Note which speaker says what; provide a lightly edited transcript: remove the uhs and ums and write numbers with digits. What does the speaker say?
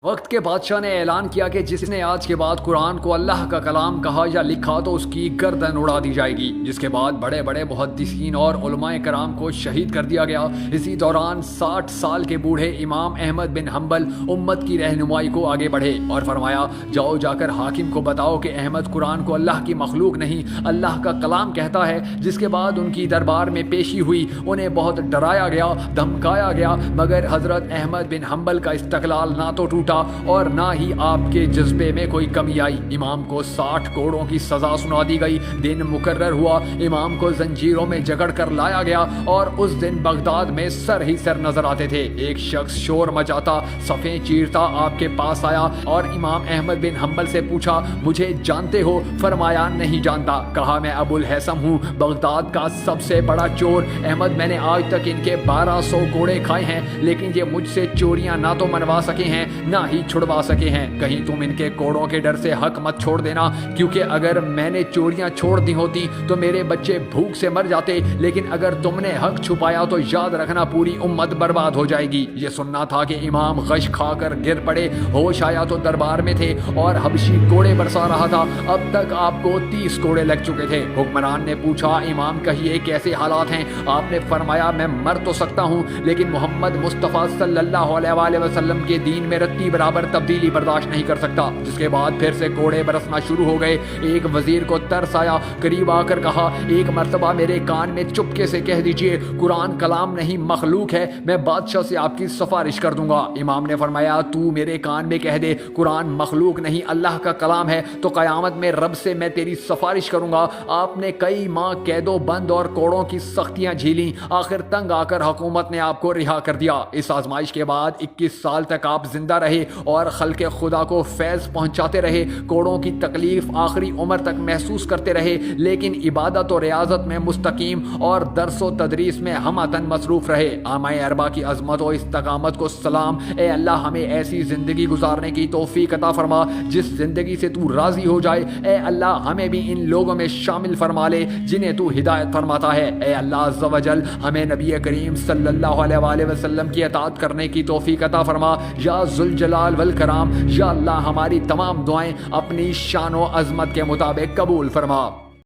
Speaker 1: وقت کے بادشاہ نے اعلان کیا کہ جس نے آج کے بعد قرآن کو اللہ کا کلام کہا یا لکھا تو اس کی گردن اڑا دی جائے گی، جس کے بعد بڑے بڑے محدثین اور علماء کرام کو شہید کر دیا گیا۔ اسی دوران 60 سال کے بوڑھے امام احمد بن حنبل امت کی رہنمائی کو آگے بڑھے اور فرمایا، جاؤ جا کر حاکم کو بتاؤ کہ احمد قرآن کو اللہ کی مخلوق نہیں اللہ کا کلام کہتا ہے۔ جس کے بعد ان کی دربار میں پیشی ہوئی، انہیں بہت ڈرایا گیا، دھمکایا گیا، مگر حضرت احمد بن حنبل کا استقلال نہ تو ٹوٹا اور نہ ہی آپ کے جذبے میں کوئی کمی آئی۔ امام کو 60 کوڑوں کی سزا سنا دی گئی۔ دن مقرر ہوا، امام کو زنجیروں میں جکڑ کر لایا گیا اور اس دن بغداد میں سر ہی سر نظر آتے تھے۔ ایک شخص شور مچاتا، صفیں چیرتا آپ کے پاس آیا اور امام احمد بن حنبل سے پوچھا، مجھے جانتے ہو؟ فرمایا، نہیں جانتا۔ کہا، میں ابو الحسن ہوں، بغداد کا سب سے بڑا چور۔ احمد، میں نے آج تک ان کے 1200 کوڑے کھائے ہیں، لیکن یہ مجھ سے چوریاں نہ تو منوا سکے ہیں نہ ہی چھڑوا سکے ہیں۔ کہیں تم ان کے کوڑوں کے ڈر سے حق مت چھوڑ دینا، کیونکہ اگر میں نے چوریاں چھوڑ دی ہوتی تو میرے بچے بھوک سے مر جاتے، لیکن اگر تم نے حق چھپایا تو یاد رکھنا پوری امت برباد ہو جائے گی۔ یہ سننا تھا کہ امام غش کھا کر گر پڑے، ہوش آیا تو دربار میں تھے اور حبشی کوڑے برسا رہا تھا۔ اب تک آپ کو 30 کوڑے لگ چکے تھے۔ حکمران نے پوچھا، امام کہیے کیسے حالات ہیں؟ آپ نے فرمایا، میں مر تو سکتا ہوں، لیکن محمد مصطفیٰ صلی اللہ علیہ وآلہ وسلم کے دین میں رتی برابر تبدیلی برداشت نہیں کر سکتا۔ جس کے بعد پھر سے کوڑے برسنا شروع ہو گئے۔ ایک وزیر کو ترس آیا، قریب آ کر کہا، ایک مرتبہ میرے کان میں چپکے سے کہہ دیجئے، قرآن کلام نہیں مخلوق ہے، میں بادشاہ سے آپ کی سفارش کر دوں گا۔ امام نے فرمایا، تو میرے کان میں کہہ دے قرآن مخلوق نہیں اللہ کا کلام ہے تو قیامت میں رب سے میں تیری سفارش کروں گا۔ آپ نے کئی ماہ قید و بند اور کوڑوں کی سختیاں جھیلیں، آخر تنگ آ کر حکومت نے آپ کو رہا کر دیا۔ اس آزمائش کے بعد 21 سال تک آپ زندہ رہے اور خلق خدا کو فیض پہنچاتے رہے، کوڑوں کی تکلیف آخری عمر تک محسوس کرتے رہے، لیکن عبادت و ریاضت میں مستقیم اور درس و تدریس میں ہمہ مصروف رہے۔ عامہ اربا کی عظمت و استقامت کو سلام۔ اے اللہ، ہمیں ایسی زندگی گزارنے کی توفیق عطا فرما جس زندگی سے تو راضی ہو جائے۔ اے اللہ، ہمیں بھی ان لوگوں میں شامل فرما لے جنہیں تو ہدایت فرماتا ہے۔ اے اللہ عز و جل، ہمیں نبی کریم صلی اللہ علیہ وآلہ وسلم کی اطاعت کرنے کی توفیق عطا فرما۔ یا ذوالجلال والکرام، یا اللہ ہماری تمام دعائیں اپنی شان و عظمت کے مطابق قبول فرما۔